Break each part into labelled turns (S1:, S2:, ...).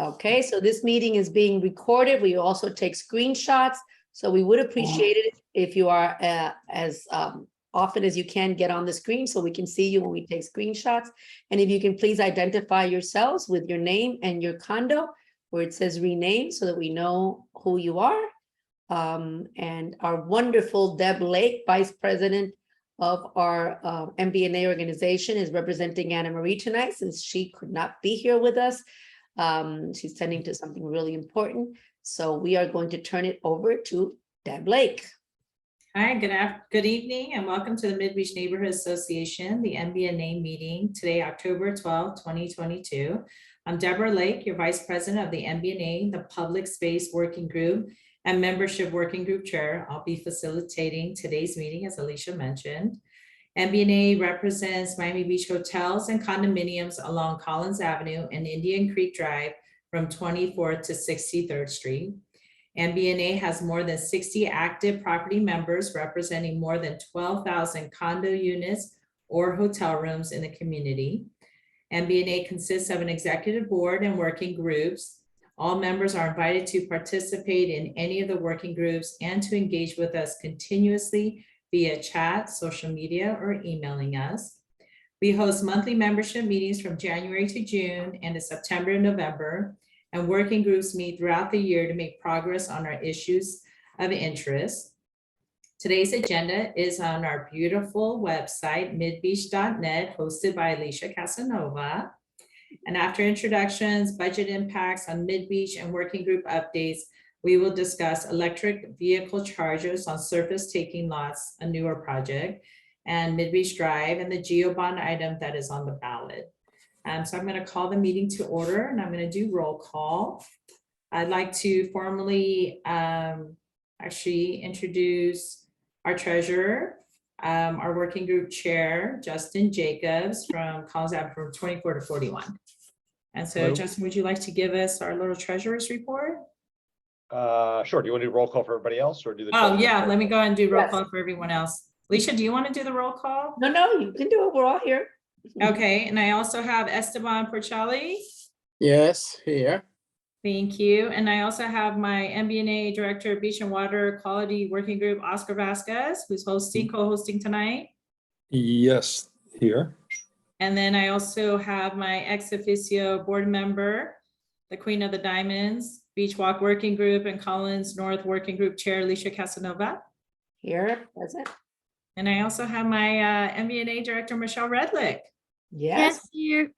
S1: Okay, so this meeting is being recorded. We also take screenshots. So we would appreciate it if you are as often as you can get on the screen so we can see you when we take screenshots. And if you can please identify yourselves with your name and your condo where it says rename so that we know who you are. And our wonderful Deb Lake, Vice President of our MBNA organization, is representing Anna Marie tonight since she could not be here with us. She's tending to something really important. So we are going to turn it over to Deb Lake.
S2: Hi, good evening, and welcome to the MidBeach Neighborhood Association, the MBNA meeting today, October 12, 2022. I'm Deborah Lake, your Vice President of the MBNA, the Public Space Working Group and Membership Working Group Chair. I'll be facilitating today's meeting, as Alicia mentioned. MBNA represents Miami Beach hotels and condominiums along Collins Avenue and Indian Creek Drive from 24th to 63rd Street. MBNA has more than 60 active property members representing more than 12,000 condo units or hotel rooms in the community. MBNA consists of an executive board and working groups. All members are invited to participate in any of the working groups and to engage with us continuously via chat, social media, or emailing us. We host monthly membership meetings from January to June and to September and November, and working groups meet throughout the year to make progress on our issues of interest. Today's agenda is on our beautiful website, midbeach.net, hosted by Alicia Casanova. And after introductions, budget impacts on MidBeach and working group updates, we will discuss electric vehicle chargers on surface taking lots, a newer project, and MidBeach Drive, and the GeoBond item that is on the ballot. So I'm going to call the meeting to order, and I'm going to do roll call. I'd like to formally actually introduce our treasurer, our working group chair, Justin Jacobs from Collins Avenue from 24 to 41. And so, hello. Justin, would you like to give us our little treasurer's report?
S3: Sure. Do you want to do roll call for everybody else or do the?
S2: Oh yeah, let me go ahead and do roll call for everyone else. Alicia, do you want to do the roll call?
S1: No, you can do it. We're all here.
S2: Okay, and I also have Esteban Porchali.
S4: Yes, here.
S2: Thank you. And I also have my MBNA Director of Beach and Water Quality Working Group, Oscar Vasquez, who's co-hosting tonight.
S5: Yes, here.
S2: And then I also have my ex officio board member, the Queen of the Diamonds, Beach Walk Working Group and Collins North Working Group Chair, Alicia Casanova.
S1: Here, present.
S2: And I also have my MBNA Director, Michelle Redlick.
S1: Yes,
S6: here.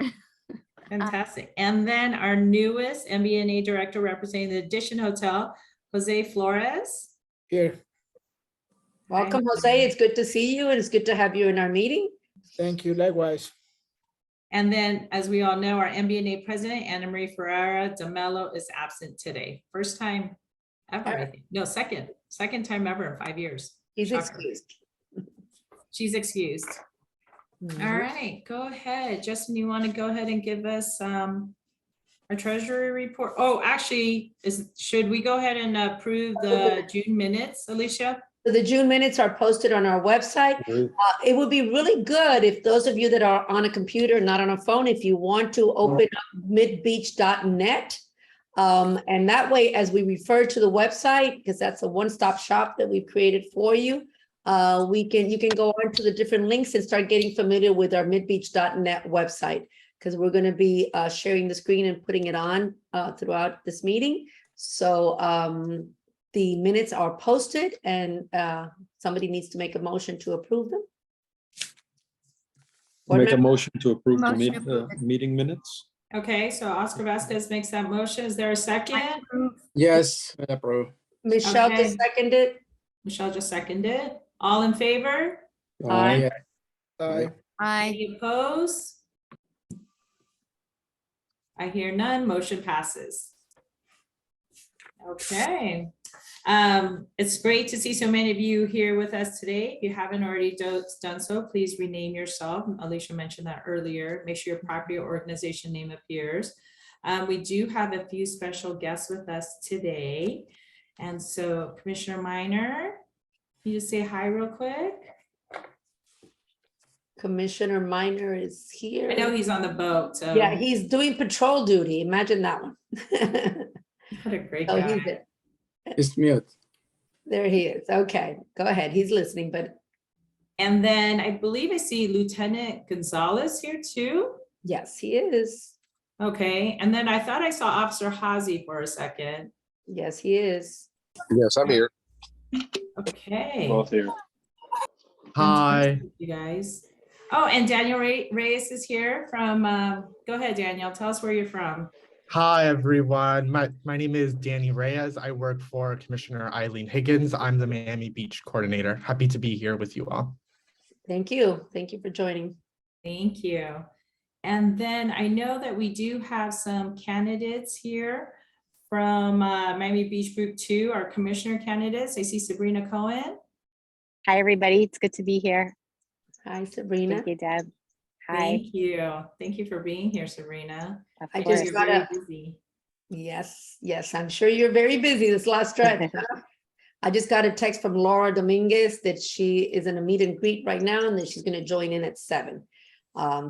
S2: Fantastic. And then our newest MBNA Director representing the Edition Hotel, Jose Flores.
S4: Here.
S1: Welcome, Jose. It's good to see you, and it's good to have you in our meeting.
S4: Thank you. Likewise.
S2: And then, as we all know, our MBNA President, Anna Marie Ferreira de Mello, is absent today. First time ever, I think. No, second time ever in 5 years.
S1: He's
S2: Shocker.
S1: excused.
S2: She's excused. All right, go ahead. Justin, you want to go ahead and give us our treasury report? Oh, actually, should we go ahead and approve the June minutes, Alicia?
S1: So the June minutes are posted on our website. It would be really good if those of you that are on a computer, not on a phone, if you want to open up midbeach.net. And that way, as we refer to the website, because that's a one-stop shop that we've created for you, you can go on to the different links and start getting familiar with our midbeach.net website, because we're going to be sharing the screen and putting it on throughout this meeting. So the minutes are posted, and somebody needs to make a motion to approve them.
S5: Make a motion to approve the meeting minutes.
S2: Okay, so Oscar Vasquez makes that motion. Is there a second?
S4: Yes, I approve.
S1: Michelle
S2: Okay.
S1: just seconded.
S2: Michelle just seconded. All in favor?
S1: Aye.
S4: Aye.
S2: Any opposed? I hear none. Motion passes. Okay. It's great to see so many of you here with us today. If you haven't already done so, please rename yourself. Alicia mentioned that earlier. Make sure your property or organization name appears. We do have a few special guests with us today. And so Commissioner Minor, can you just say hi real quick?
S1: Commissioner Minor is here.
S2: I know he's on the boat, so.
S1: Yeah, he's doing patrol duty. Imagine that one.
S2: What a great
S1: So
S2: guy.
S1: he's it.
S4: It's mute.
S1: There he is. Okay, go ahead. He's listening, but
S2: And then I believe I see Lieutenant Gonzalez here too.
S1: yes, he is.
S2: Okay, and then I thought I saw Officer Hazy for a second.
S1: Yes, he is.
S5: Yes, I'm here.
S2: Okay.
S5: Both here.
S6: Hi,
S2: You guys. Oh, and Daniel Reyes is here from, go ahead, Daniel, tell us where you're from.
S6: hi everyone. My name is Danny Reyes. I work for Commissioner Eileen Higgins. I'm the Miami Beach coordinator. Happy to be here with you all.
S1: Thank you. Thank you for joining.
S2: Thank you. And then I know that we do have some candidates here from Miami Beach Group 2, our commissioner candidates. I see Sabrina Cohen.
S7: Hi, everybody. It's good to be here.
S1: Hi, Sabrina.
S7: Thank you, Deb. Hi.
S2: Thank you. Thank you for being here, Sabrina.
S7: Of
S1: I
S2: I
S1: just
S2: know
S7: course.
S2: you're
S1: got
S2: very
S1: a-
S2: busy.
S1: Yes, I'm sure you're very busy this last stretch. I just got a text from Laura Dominguez that she is in a meet and greet right now and that she's going to join in at 7.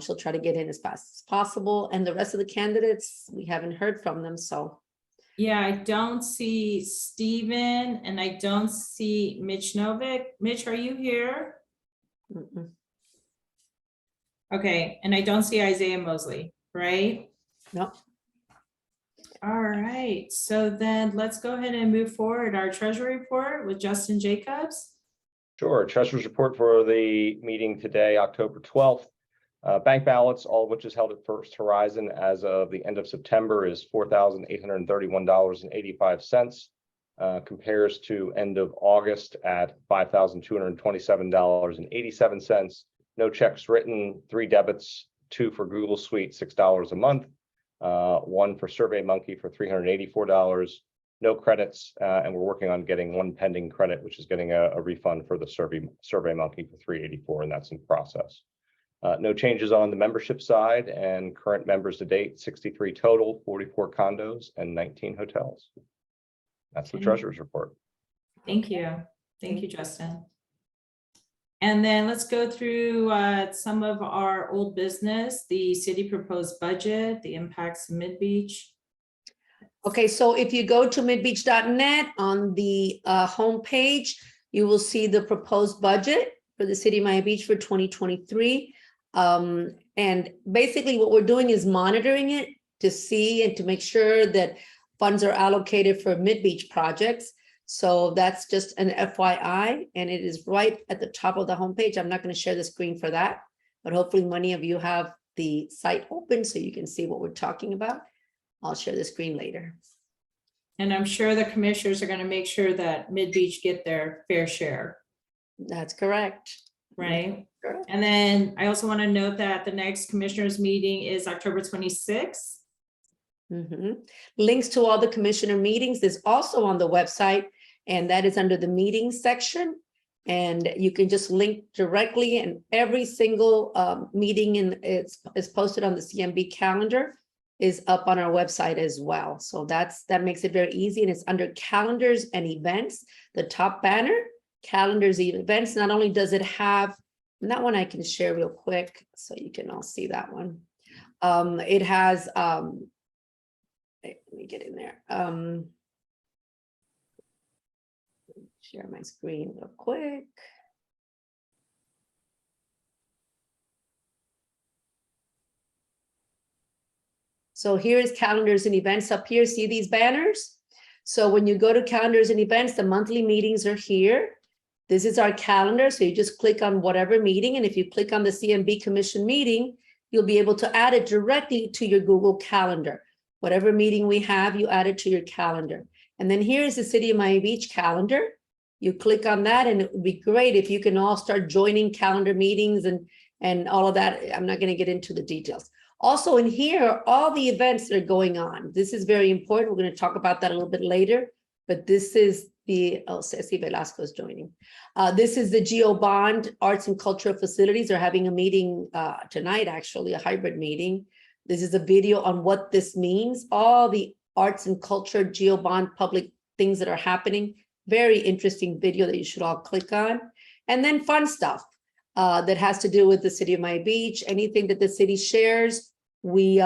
S1: She'll try to get in as fast as possible. And the rest of the candidates, we haven't heard from them. So
S2: Yeah, I don't see Steven and I don't see Mitch Novick. Mitch, are you here?
S1: mm-mm.
S2: Okay, and I don't see Isaiah Mosley, right?
S1: Nope.
S2: All right, so then let's go ahead and move forward. Our treasury report with Justin Jacobs.
S3: Sure, Treasurer's report for the meeting today, October 12th. Bank balance, all of which is held at First Horizon as of the end of September, is $4,831.85. Compares to end of August at $5,227.87. No checks written, 3 debits, 2 for Google Suite, $6 a month, 1 for Survey Monkey for $384. No credits, and we're working on getting 1 pending credit, which is getting a refund for the Survey Monkey for $384, and that's in process. No changes on the membership side, and current members to date, 63 total, 44 condos, and 19 hotels. That's the
S2: Okay.
S3: treasurer's report.
S2: Thank you. Thank you, Justin. And then let's go through some of our old business, the city proposed budget, the impacts of MidBeach.
S1: Okay, so if you go to midbeach.net on the homepage, you will see the proposed budget for the city of Miami Beach for 2023. And basically what we're doing is monitoring it to see and to make sure that funds are allocated for MidBeach projects. So that's just an FYI, and it is right at the top of the homepage. I'm not going to share the screen for that, but hopefully many of you have the site open so you can see what we're talking about. I'll share the screen later.
S2: And I'm sure the commissioners are going to make sure that MidBeach get their fair share,
S1: That's correct.
S2: right?
S1: Correct.
S2: And then I also want to note that the next commissioners meeting is October 26th.
S1: Mhm. Links to all the commissioner meetings is also on the website, and that is under the meetings section. And you can just link directly, and every single meeting is posted on the CMB calendar, is up on our website as well. So that makes it very easy, and it's under calendars and events, the top banner, calendars and events. Not only does it have, and that one I can share real quick so you can all see that one. It has let me get in there. Share my screen real quick. So here is calendars and events up here. See these banners? So when you go to calendars and events, the monthly meetings are here. This is our calendar. So you just click on whatever meeting. And if you click on the CMB Commission meeting, you'll be able to add it directly to your Google Calendar. Whatever meeting we have, you add it to your calendar. And then here is the City of Miami Beach calendar. You click on that, and it would be great if you can all start joining calendar meetings and all of that. I'm not going to get into the details. Also in here are all the events that are going on. This is very important. We're going to talk about that a little bit later, but this is the, oh, Ceci Velasco is joining. This is the Geo Bond Arts and Cultural Facilities. They're having a meeting tonight, actually, a hybrid meeting. This is a video on what this means, all the arts and culture, Geo Bond public things that are happening. Very interesting video that you should all click on. And then fun stuff. that has to do with the city of Miami Beach. Anything that the city shares, we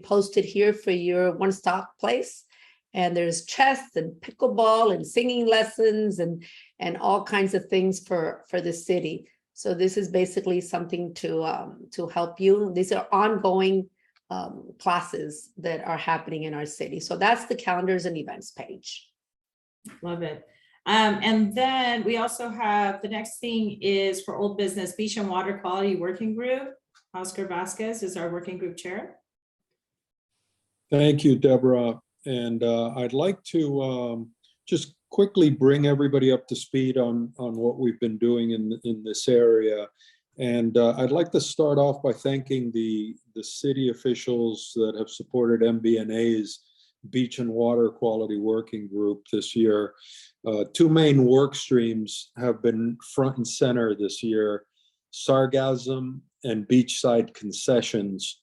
S1: post it here for your one-stop place. And there's chess and pickleball and singing lessons and all kinds of things for the city. So this is basically something to help you. These are ongoing classes that are happening in our city. So that's the calendars and events page.
S2: Love it. And then we also have, the next thing is for old business, Beach and Water Quality Working Group. Oscar Vasquez is our working group chair.
S5: Thank you, Deborah. And I'd like to just quickly bring everybody up to speed on what we've been doing in this area. And I'd like to start off by thanking the city officials that have supported MBNA's Beach and Water Quality Working Group this year. Two main work streams have been front and center this year: sargassum and beachside concessions.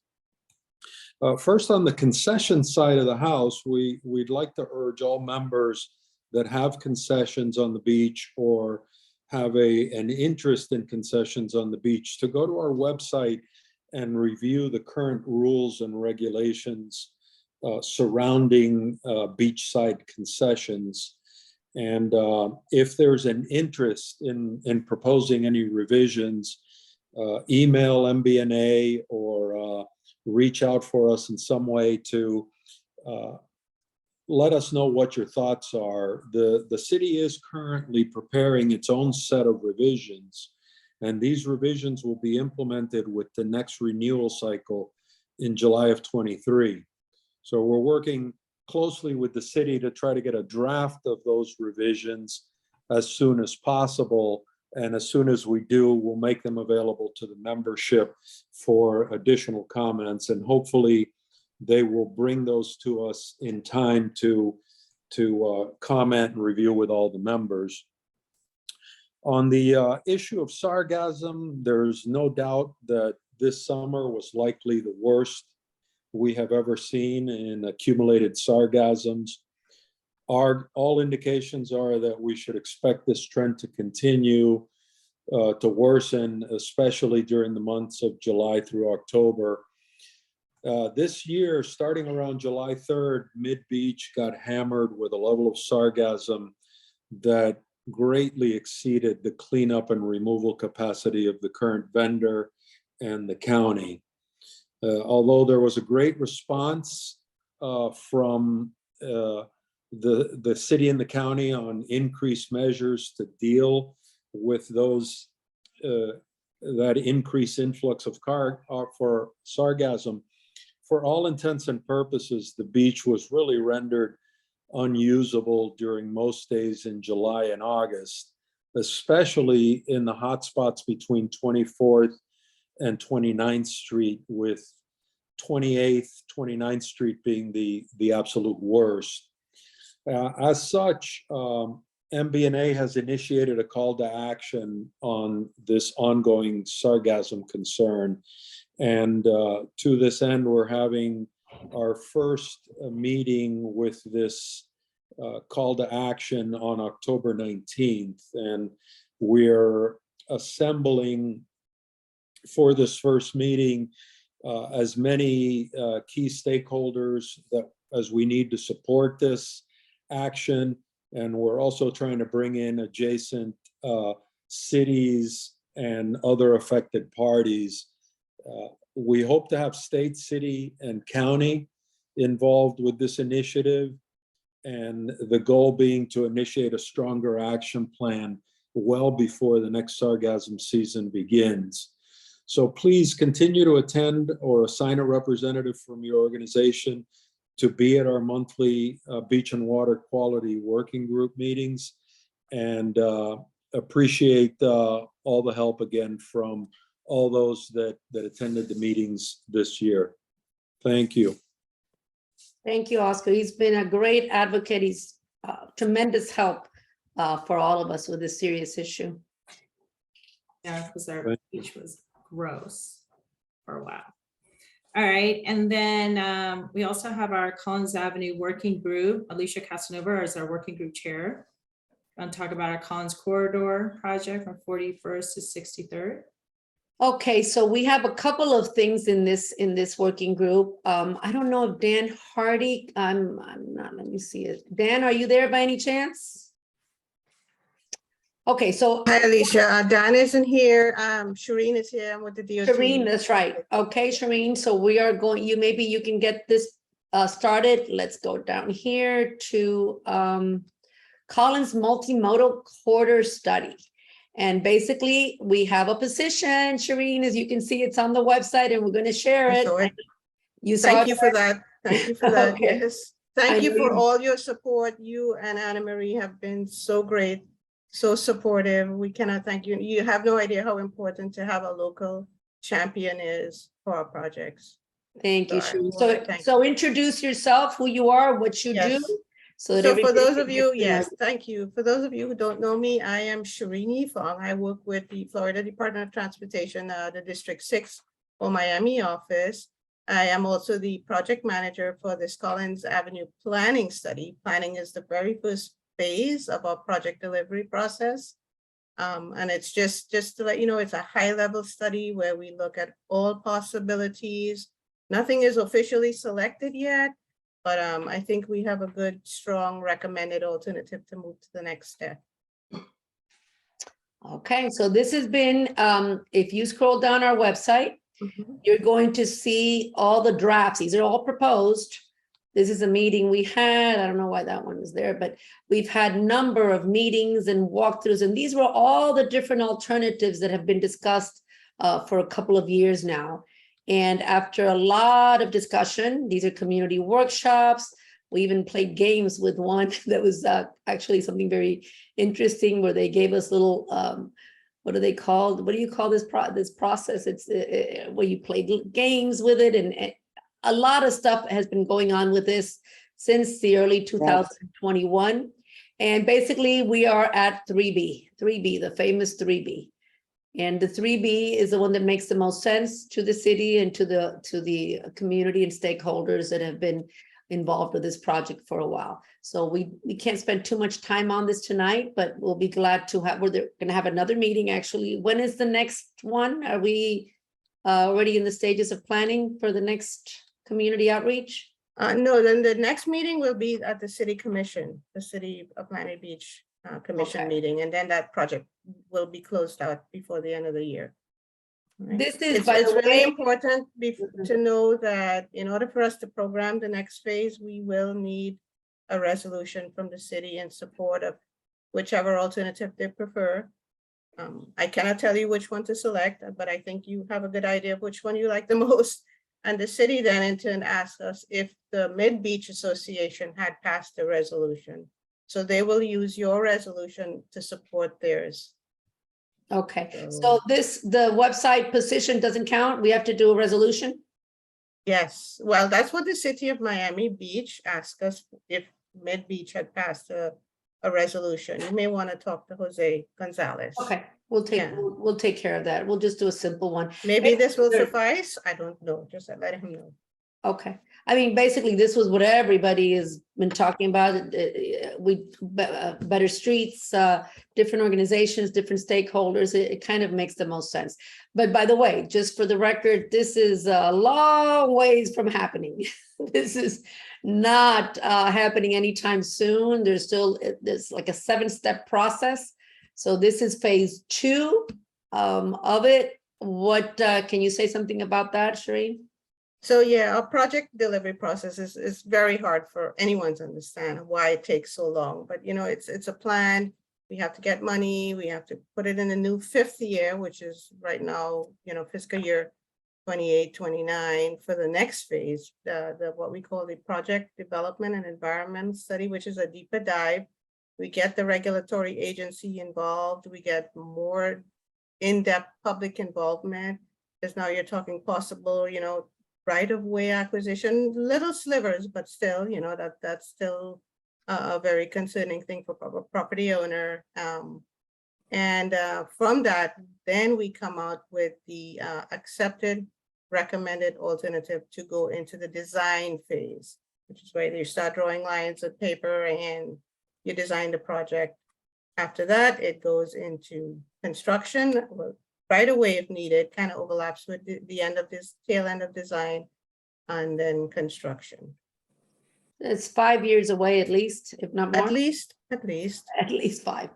S5: First, on the concession side of the house, we'd like to urge all members that have concessions on the beach or have an interest in concessions on the beach to go to our website and review the current rules and regulations surrounding beachside concessions. And if there's an interest in proposing any revisions, email MBNA or reach out for us in some way to let us know what your thoughts are. The city is currently preparing its own set of revisions, and these revisions will be implemented with the next renewal cycle in July of 23. So we're working closely with the city to try to get a draft of those revisions as soon as possible. And as soon as we do, we'll make them available to the membership for additional comments. And hopefully they will bring those to us in time to comment and review with all the members. On the issue of sargassum, there's no doubt that this summer was likely the worst we have ever seen in accumulated sargassums. All indications are that we should expect this trend to continue to worsen, especially during the months of July through October. This year, starting around July 3rd, MidBeach got hammered with a level of sargassum that greatly exceeded the cleanup and removal capacity of the current vendor and the county. Although there was a great response from the city and the county on increased measures to deal with those that increased influx of for sargassum, for all intents and purposes, the beach was really rendered unusable during most days in July and August, especially in the hot spots between 24th and 29th Street, with 28th, 29th Street being the absolute worst. As such, MBNA has initiated a call to action on this ongoing sargassum concern. And to this end, we're having our first meeting with this call to action on October 19th. And we're assembling for this first meeting as many key stakeholders as we need to support this action. And we're also trying to bring in adjacent cities and other affected parties. We hope to have state, city, and county involved with this initiative, and the goal being to initiate a stronger action plan well before the next sargassum season begins. So please continue to attend or assign a representative from your organization to be at our monthly Beach and Water Quality Working Group meetings, and appreciate all the help again from all those that attended the meetings this year. Thank you.
S1: Thank you, Oscar. He's been a great advocate. He's tremendous help for all of us with this serious issue.
S2: Yeah, because our beach was gross for a while. All right, and then we also have our Collins Avenue Working Group. Alicia Casanova is our working group chair. I'm going to talk about our Collins Corridor project from 41st to 63rd.
S1: Okay, so we have a couple of things in this working group. I don't know if Dan Hardy, I'm not, let me see it. Dan, are you there by any chance? Okay, so
S8: Hi, Alicia. Dan isn't here. Shireen is here. I'm with the DOT.
S1: Shireen, that's right. Okay, Shireen, so we are going, maybe you can get this started. Let's go down here to Collins Multimodal Corridor Study. And basically, we have a position, Shireen, as you can see, it's on the website and we're going to share
S8: I
S1: it.
S8: saw it.
S1: You saw
S8: Thank
S1: it?
S8: you for that. Thank you for that.
S1: Okay.
S8: Yes.
S1: I
S8: Thank you
S1: know
S8: for
S1: you-
S8: all your support. You and Anna Marie have been so great, so supportive. We cannot thank you. You have no idea how important to have a local champion is for our projects.
S1: Thank you,
S8: So I
S1: Shireen.
S8: wanna
S1: So,
S8: thank
S1: so introduce yourself, who you are, what you do.
S8: Yes.
S1: So that
S8: So for
S1: everybody
S8: those
S1: can
S8: of
S1: get
S8: you,
S1: to know
S8: yes, thank you. For those of you who don't know me, I am Shirini Fong. I work with the Florida Department of Transportation, the District 6 or Miami office. I am also the project manager for this Collins Avenue planning study. Planning is the very first phase of our project delivery process. And it's just to let you know, it's a high level study where we look at all possibilities. Nothing is officially selected yet, but I think we have a good, strong recommended alternative to move to the next step.
S1: Okay, so this has been, if you scroll down our website,
S8: Mhm.
S1: you're going to see all the drafts. These are all proposed. This is a meeting we had. I don't know why that one is there, but we've had number of meetings and walkthroughs, and these were all the different alternatives that have been discussed for a couple of years now. And after a lot of discussion, these are community workshops. We even played games with one that was actually something very interesting, where they gave us little, what are they called? What do you call this process? It's where you play games with it, and a lot of stuff has been going on with this since the early 2021. And basically, we are at 3B, the famous 3B. And the 3B is the one that makes the most sense to the city and to the community and stakeholders that have been involved with this project for a while. So we can't spend too much time on this tonight, but we'll be glad to have, we're going to have another meeting actually. When is the next one? Are we already in the stages of planning for the next community outreach?
S8: No, then the next meeting will be at the City Commission, the City of Miami Beach Commission
S1: Okay.
S8: meeting, and then that project will be closed out before the end of the year. Right.
S1: This is,
S8: It's
S1: by the
S8: really
S1: way,
S8: important
S1: Mhm.
S8: to know that in order for us to program the next phase, we will need a resolution from the city in support of whichever alternative they prefer. I cannot tell you which one to select, but I think you have a good idea of which one you like the most. And the city then in turn asked us if the MidBeach Association had passed a resolution. So they will use your resolution to support theirs.
S1: okay,
S8: So-
S1: so the website position doesn't count? We have to do a resolution?
S8: Yes, well, that's what the city of Miami Beach asked us if MidBeach had passed a resolution. You may want to talk to Jose Gonzalez.
S1: Okay, we'll
S8: Yeah.
S1: take care of that. We'll just do a simple one.
S8: Maybe this will
S1: There-
S8: suffice. I don't know. Just let him know.
S1: Okay, I mean, basically, this was what everybody has been talking about. Better streets, different organizations, different stakeholders. It kind of makes the most sense. But by the way, just for the record, this is a long ways from happening. This is not happening anytime soon. There's like a 7-step process. So this is phase 2 of it. What can you say something about that, Shireen?
S8: So yeah, our project delivery process is very hard for anyone to understand why it takes so long. But you know, it's a plan. We have to get money. We have to put it in a new 5th year, which is right now, you know, fiscal year 28, 29 for the next phase, the what we call the project development and environment study, which is a deeper dive. We get the regulatory agency involved. We get more in-depth public involvement, because now you're talking possible, you know, right-of-way acquisition, little slivers, but still, you know, that's still a very concerning thing for a property owner. And from that, then we come out with the accepted recommended alternative to go into the design phase, which is where you start drawing lines of paper and you design the project. After that, it goes into construction. Well, right away if needed, kind of overlaps with the end of this tail end of design and then construction.
S1: It's 5 years away at least, if not more,
S8: At least.
S1: at least 5.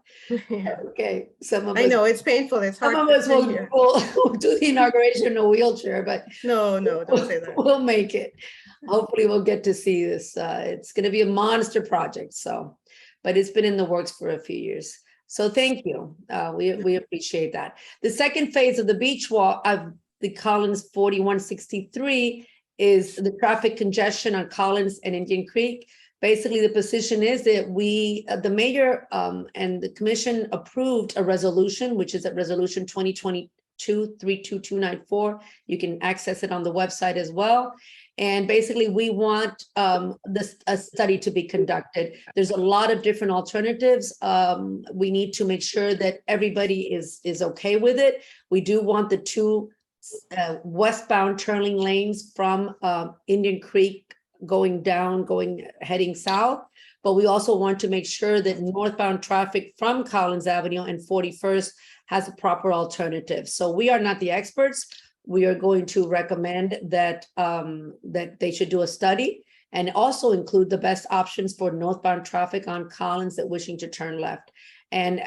S8: Yeah.
S1: Okay, some of
S8: I
S1: us,
S8: know, it's painful. It's hard.
S1: some of
S8: to
S1: us
S8: sit
S1: will,
S8: here.
S1: will do the inauguration in a wheelchair, but
S8: No, don't say that.
S1: we'll make it. Hopefully we'll get to see this. It's gonna be a monster project, so, but it's been in the works for a few years. So thank you. We appreciate that. The second phase of the beach walk of the Collins 4163 is the traffic congestion on Collins and Indian Creek. Basically, the position is that the mayor and the commission approved a resolution, which is at resolution 2022-32294. You can access it on the website as well. And basically, we want a study to be conducted. There's a lot of different alternatives. We need to make sure that everybody is okay with it. We do want the 2 westbound turning lanes from Indian Creek heading south. But we also want to make sure that northbound traffic from Collins Avenue and 41st has a proper alternative. So we are not the experts. We are going to recommend that that they should do a study and also include the best options for northbound traffic on Collins that wishing to turn left. And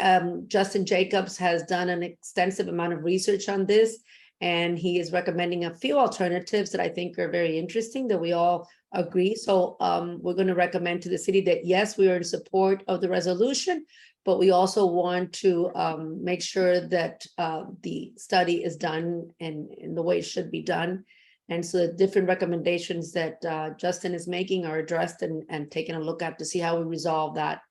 S1: Justin Jacobs has done an extensive amount of research on this, and he is recommending a few alternatives that I think are very interesting that we all agree. So we're going to recommend to the city that yes, we are in support of the resolution, but we also want to make sure that the study is done in the way it should be done. And so the different recommendations that Justin is making are addressed and taken a look at to see how we resolve that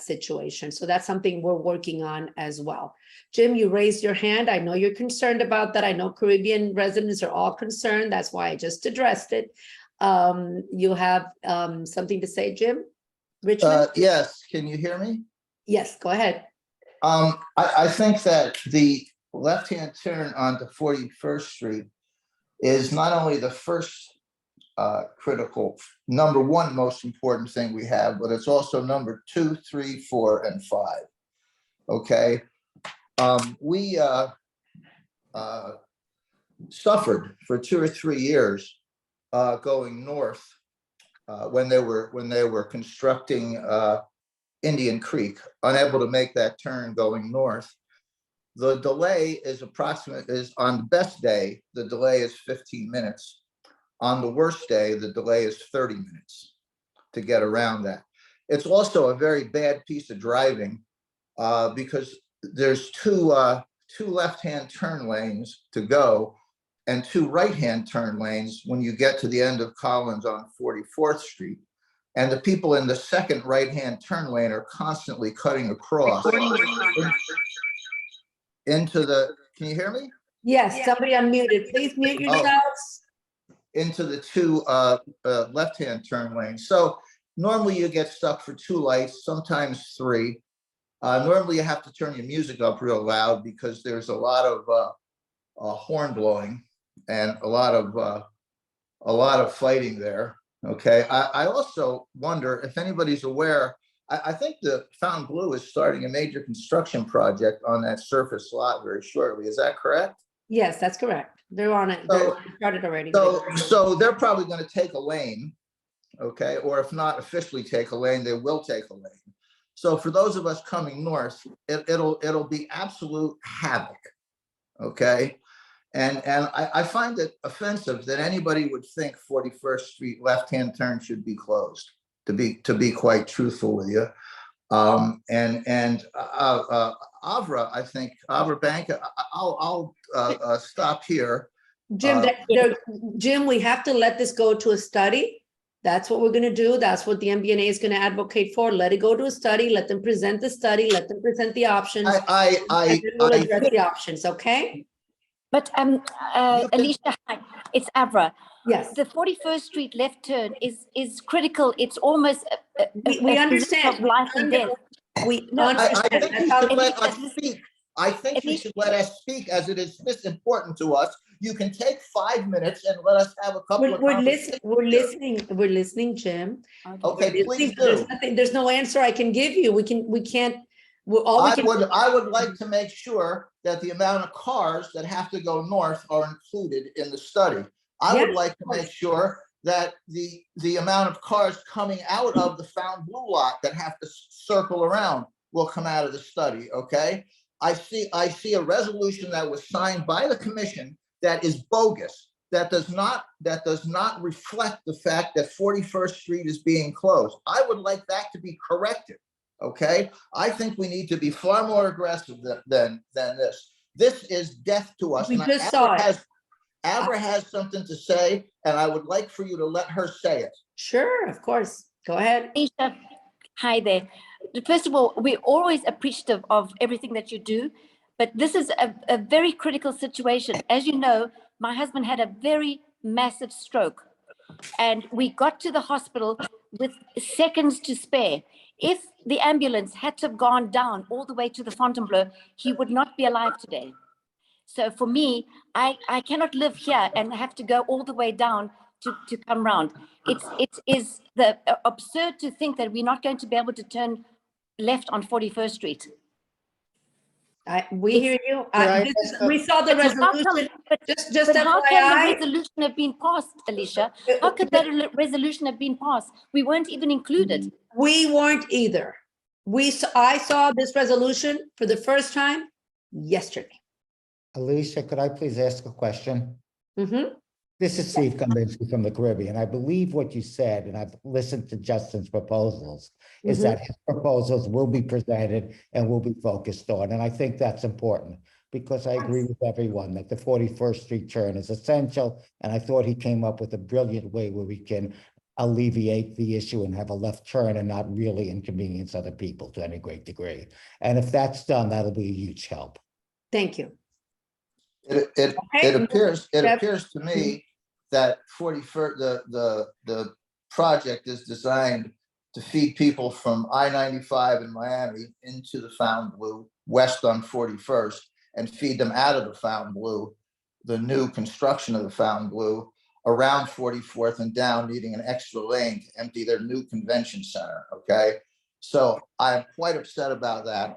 S1: situation. So that's something we're working on as well. Jim, you raised your hand. I know you're concerned about that. I know Caribbean residents are all concerned. That's why I just addressed it. You have something to say, Jim? Richmond?
S9: Yes, can you hear me?
S1: Yes, go ahead.
S9: I think that the left-hand turn onto 41st Street is not only the first critical, number 1 most important thing we have, but it's also number 2, 3, 4, and 5. Okay. We suffered for 2 or 3 years going north when they were constructing Indian Creek, unable to make that turn going north. The delay is on the best day, the delay is 15 minutes. On the worst day, the delay is 30 minutes to get around that. It's also a very bad piece of driving because there's two left-hand turn lanes to go and 2 right-hand turn lanes when you get to the end of Collins on 44th Street. And the people in the second right-hand turn lane are constantly cutting across into the, can you hear me?
S1: Yes, somebody unmuted. Please mute yourselves.
S9: Into the 2 left-hand turn lanes. So normally you get stuck for 2 lights, sometimes 3. Normally you have to turn your music up real loud because there's a lot of horn blowing and a lot of fighting there. Okay. I also wonder if anybody's aware. I think the Fountain Blue is starting a major construction project on that surface lot very shortly. Is that correct?
S1: Yes, that's correct. They're on it.
S9: So-
S1: They started already.
S9: So they're probably going to take a lane, okay, or if not officially take a lane, they will take a lane. So for those of us coming north, it'll be absolute havoc, okay. And I find it offensive that anybody would think 41st Street left-hand turn should be closed. To be quite truthful with you, Avra, I think Avra Bank. I'll stop here.
S1: Jim, Jim, we have to let this go to a study. That's what we're going to do. That's what the MBNA is going to advocate for. Let it go to a study. Let them present the study. Let them present the options. And then we'll address the options. Okay.
S10: But Alicia, hi, it's Avra.
S1: Yes,
S10: The 41st Street left turn is critical. It's almost
S1: we
S10: a
S1: understand.
S10: position of life and death.
S1: We
S10: No,
S9: I
S1: understand.
S9: think you should let us speak. I think you should let us speak as it is this important to us. You can take 5 minutes and let us have a couple of conversations.
S1: We're listening, Jim.
S9: Okay, please do.
S1: There's no answer I can give you. We can't.
S9: I would like to make sure that the amount of cars that have to go north are included in the study. I would
S1: Yes,
S9: like to make sure that the amount of cars coming out of the Found Blue lot that have to circle around will come out of the study, okay? I see a resolution that was signed by the commission that is bogus, that does not reflect the fact that 41st Street is being closed. I would like that to be corrected, okay? I think we need to be far more aggressive than this. This is death to us.
S1: We
S9: And
S1: just saw it.
S9: Abra has something to say, and I would like for you to let her say it.
S1: Sure, of course. Go ahead.
S10: Alicia, hi there. First of all, we're always appreciative of everything that you do, but this is a very critical situation. As you know, my husband had a very massive stroke, and we got to the hospital with seconds to spare. If the ambulance had to have gone down all the way to the Fontainebleau, he would not be alive today. So for me, I cannot live here and have to go all the way down to come round. It is absurd to think that we're not going to be able to turn left on 41st Street.
S1: We hear you.
S4: Yeah,
S1: We saw the
S10: But how come-
S1: resolution.
S10: but-
S1: Just
S10: But how can the
S1: FYI.
S10: resolution have been passed, Alicia? How could that resolution have been passed? We weren't even included.
S1: We weren't either. I saw this resolution for the first time yesterday.
S11: Alicia, could I please ask a question?
S1: Mhm.
S11: This is Steve Kaminsky from the Caribbean. I believe what you said, and I've listened to Justin's proposals, is that his proposals will be presented and will be focused on. And I think that's important because I agree with everyone that the 41st Street turn is essential. And I thought he came up with a brilliant way where we can alleviate the issue and have a left turn and not really inconvenience other people to any great degree. And if that's done, that'll be a huge help.
S1: Thank you.
S9: It appears to me that 41st, the project is designed to feed people from I-95 in Miami into the Found Blue, west on 41st, and feed them out of the Found Blue, the new construction of the Found Blue, around 44th and down, needing an extra lane to empty their new convention center, okay? So I'm quite upset about that.